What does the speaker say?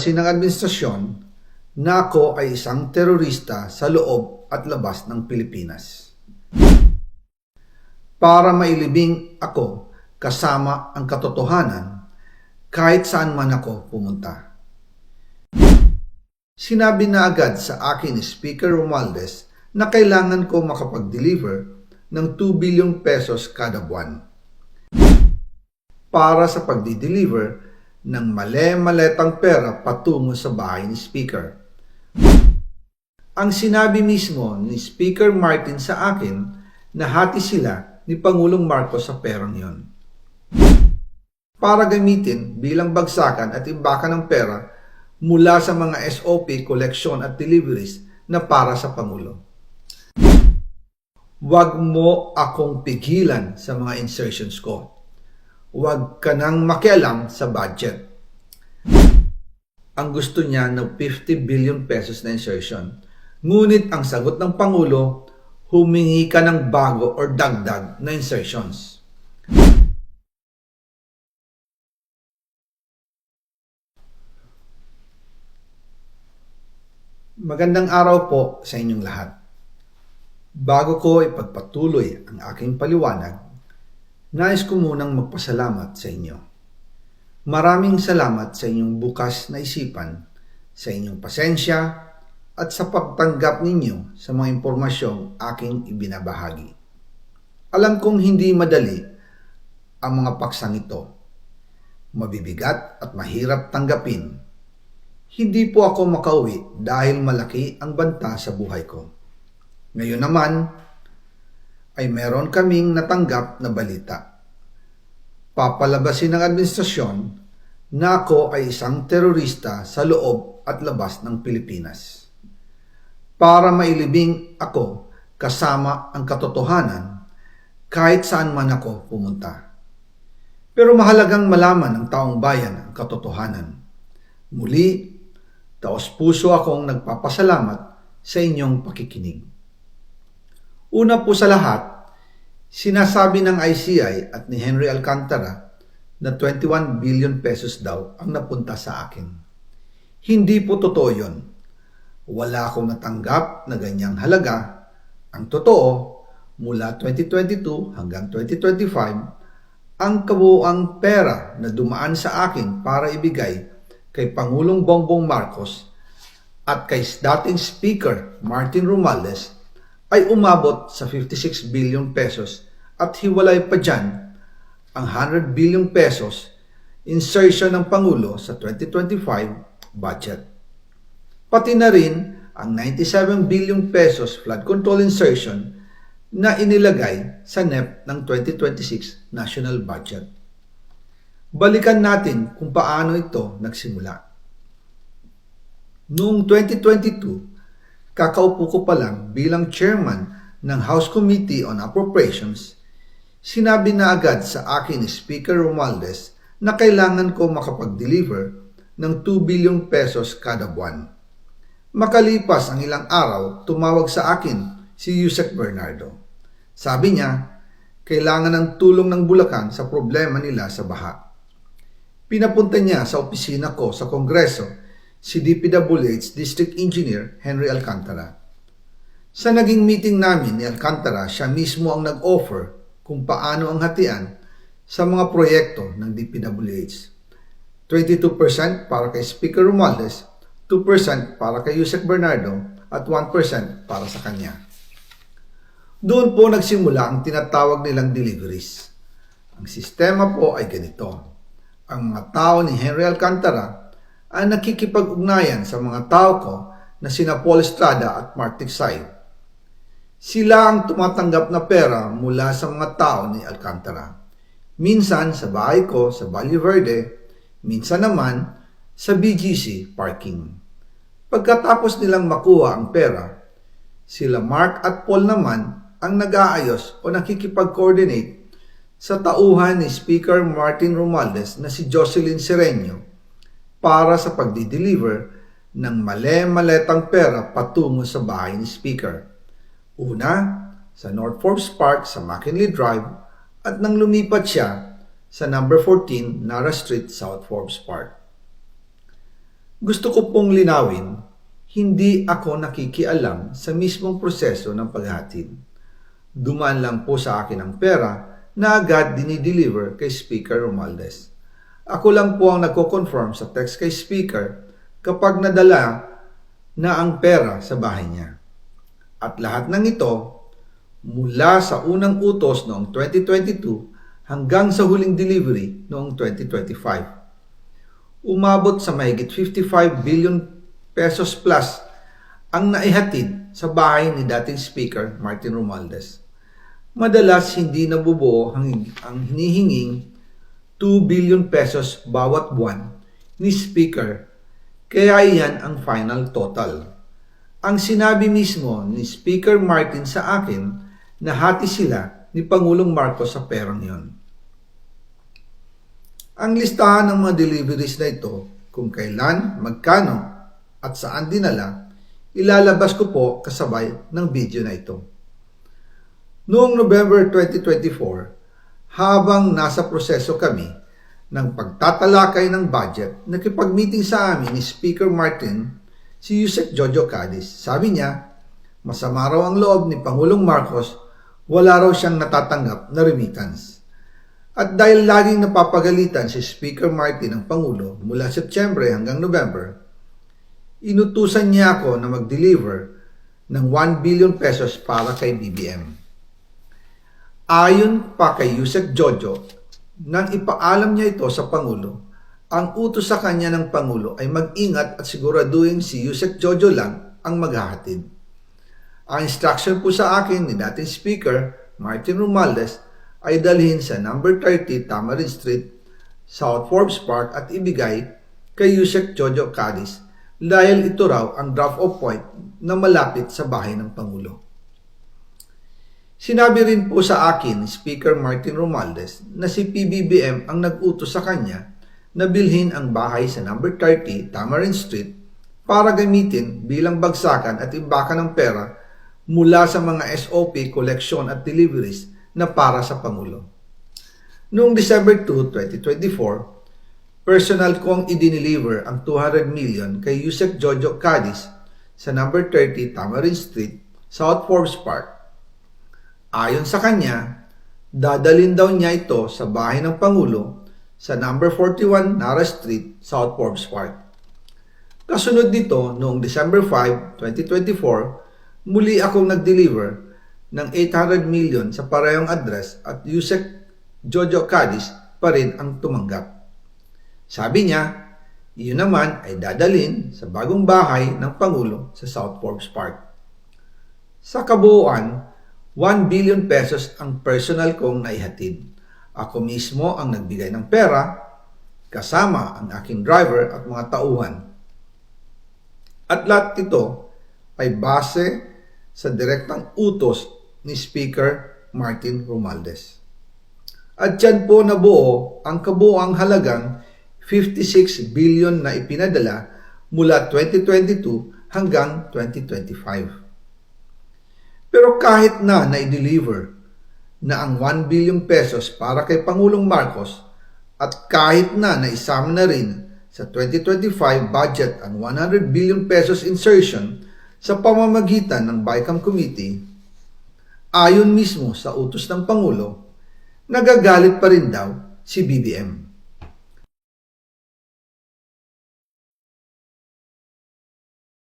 Kasi ng administrasyon na ako ay isang terorista sa loob at labas ng Pilipinas. Para mailibing ako kasama ang katotohanan kahit saan man ako pumunta. Sinabi na agad sa akin ni Speaker Romualdez na kailangan ko makapag-deliver ng 2 billion pesos kada buwan para sa pagdi-deliver ng male-maletang pera patungo sa bahay ni Speaker. Ang sinabi mismo ni Speaker Martin sa akin na hati sila ni Pangulong Marcos sa perang yon para gamitin bilang bagsakan at imbakan ng pera mula sa mga SOP, collection at deliveries na para sa Pangulo. Huwag mo akong pigilan sa mga insertions ko. Huwag ka nang makialam sa budget. Ang gusto niya ng 50 billion pesos na insertion. Ngunit ang sagot ng Pangulo, humingi ka ng bago or dagdag na insertions. Magandang araw po sa inyong lahat. Bago ko ipagpatuloy ang aking paliwanag, nais ko munang magpasalamat sa inyo. Maraming salamat sa inyong bukas na isipan, sa inyong pasensya, at sa pagtanggap ninyo sa mga impormasyong aking ibinabahagi. Alam kong hindi madali ang mga paksang ito. Mabibigat at mahirap tanggapin. Hindi po ako makauwi dahil malaki ang banta sa buhay ko. Ngayon naman, ay meron kaming natanggap na balita. Papalabasin ng administrasyon na ako ay isang terorista sa loob at labas ng Pilipinas. Para mailibing ako kasama ang katotohanan kahit saan man ako pumunta. Pero mahalagang malaman ng taong bayan ang katotohanan. Muli, taos-puso akong nagpapasalamat sa inyong pakikinig. Una po sa lahat, sinasabi ng ICI at ni Henry Alcantara na 21 billion pesos daw ang napunta sa akin. Hindi po totoo yun. Wala akong natanggap na ganyang halaga. Ang totoo, mula 2022 hanggang 2025, ang kabuuang pera na dumaan sa akin para ibigay kay Pangulong Bongbong Marcos at kay dating Speaker Martin Romualdez ay umabot sa 56 billion pesos at hiwalay pa dyan ang 100 billion pesos insertion ng Pangulo sa 2025 budget. Pati na rin ang 97 billion pesos flood control insertion na inilagay sa NEP ng 2026 national budget. Balikan natin kung paano ito nagsimula. Noong 2022, kakaupo ko pa lang bilang chairman ng House Committee on Appropriations, sinabi na agad sa akin ni Speaker Romualdez na kailangan ko makapag-deliver ng 2 billion pesos kada buwan. Makalipas ang ilang araw, tumawag sa akin si Yusek Bernardo. Sabi niya, kailangan ng tulong ng Bulacan sa problema nila sa baha. Pinapunta niya sa opisina ko sa Kongreso si DPWH District Engineer Henry Alcantara. Sa naging meeting namin ni Alcantara, siya mismo ang nag-offer kung paano ang hatian sa mga proyekto ng DPWH. 22% para kay Speaker Romualdez, 2% para kay Yusek Bernardo at 1% para sa kanya. Doon po nagsimula ang tinatawag nilang deliveries. Ang sistema po ay ganito. Ang mga tao ni Henry Alcantara ay nakikipag-ugnayan sa mga tao ko na sina Paul Estrada at Mark Tiksay. Sila ang tumatanggap na pera mula sa mga tao ni Alcantara. Minsan sa bahay ko sa Valle Verde, minsan naman sa BGC parking. Pagkatapos nilang makuha ang pera, sila Mark at Paul naman ang nag-aayos o nakikipag-coordinate sa tauhan ni Speaker Martin Romualdez na si Jocelyn Sereno para sa pagdi-deliver ng male-maletang pera patungo sa bahay ni Speaker. Una, sa North Forbes Park sa McKinley Drive at nang lumipat siya sa number 14 Nara Street, South Forbes Park. Gusto ko pong linawin, hindi ako nakikialam sa mismong proseso ng paghatid. Dumaan lang po sa akin ang pera na agad dinideliver kay Speaker Romualdez. Ako lang po ang nagko-confirm sa text kay Speaker kapag nadala na ang pera sa bahay niya. At lahat ng ito, mula sa unang utos noong 2022 hanggang sa huling delivery noong 2025. Umabot sa mahigit 55 billion pesos plus ang naihatid sa bahay ni dating Speaker Martin Romualdez. Madalas hindi nabubuo ang hinihinging 2 billion pesos bawat buwan ni Speaker, kaya iyan ang final total. Ang sinabi mismo ni Speaker Martin sa akin na hati sila ni Pangulong Marcos sa perang yon. Ang listahan ng mga deliveries na ito, kung kailan, magkano, at saan dinala, ilalabas ko po kasabay ng video na ito. Noong November 2024, habang nasa proseso kami ng pagtatalakay ng budget, nakipag-meeting sa amin ni Speaker Martin si Yusek Jojo Cadiz. Sabi niya, masama raw ang loob ni Pangulong Marcos, wala raw siyang natatanggap na remittance. At dahil laging napapagalitan si Speaker Martin ng Pangulo mula September hanggang November, inutusan niya ako na mag-deliver ng 1 billion pesos para kay BBM. Ayon pa kay Yusek Jojo, nang ipaalam niya ito sa Pangulo, ang utos sa kanya ng Pangulo ay mag-ingat at siguraduhin si Yusek Jojo lang ang maghahatid. Ang instruction po sa akin ni dating Speaker Martin Romualdez ay dalhin sa number 30 Tamarind Street, South Forbes Park at ibigay kay Yusek Jojo Cadiz dahil ito raw ang drop-off point na malapit sa bahay ng Pangulo. Sinabi rin po sa akin ni Speaker Martin Romualdez na si PBBM ang nag-utos sa kanya na bilhin ang bahay sa number 30 Tamarind Street para gamitin bilang bagsakan at imbakan ng pera mula sa mga SOP, collection at deliveries na para sa Pangulo. Noong December 2, 2024, personal kong i-deliver ang 200 million kay Yusek Jojo Cadiz sa number 30 Tamarind Street, South Forbes Park. Ayon sa kanya, dadalhin daw niya ito sa bahay ng Pangulo sa number 41 Nara Street, South Forbes Park. Kasunod nito, noong December 5, 2024, muli akong nag-deliver ng 800 million sa parehong address at Yusek Jojo Cadiz pa rin ang tumanggap. Sabi niya, iyon naman ay dadalhin sa bagong bahay ng Pangulo sa South Forbes Park. Sa kabuuan, 1 billion pesos ang personal kong naihatid. Ako mismo ang nagbigay ng pera, kasama ang aking driver at mga tauhan. At lahat ito ay base sa direktang utos ni Speaker Martin Romualdez. At dyan po nabuo ang kabuuang halagang 56 billion na ipinadala mula 2022 hanggang 2025. Pero kahit na na-deliver na ang 1 billion pesos para kay Pangulong Marcos at kahit na naisama na rin sa 2025 budget ang 100 billion pesos insertion sa pamamagitan ng BICAM Committee, ayon mismo sa utos ng Pangulo, nagagalit pa rin daw si BBM.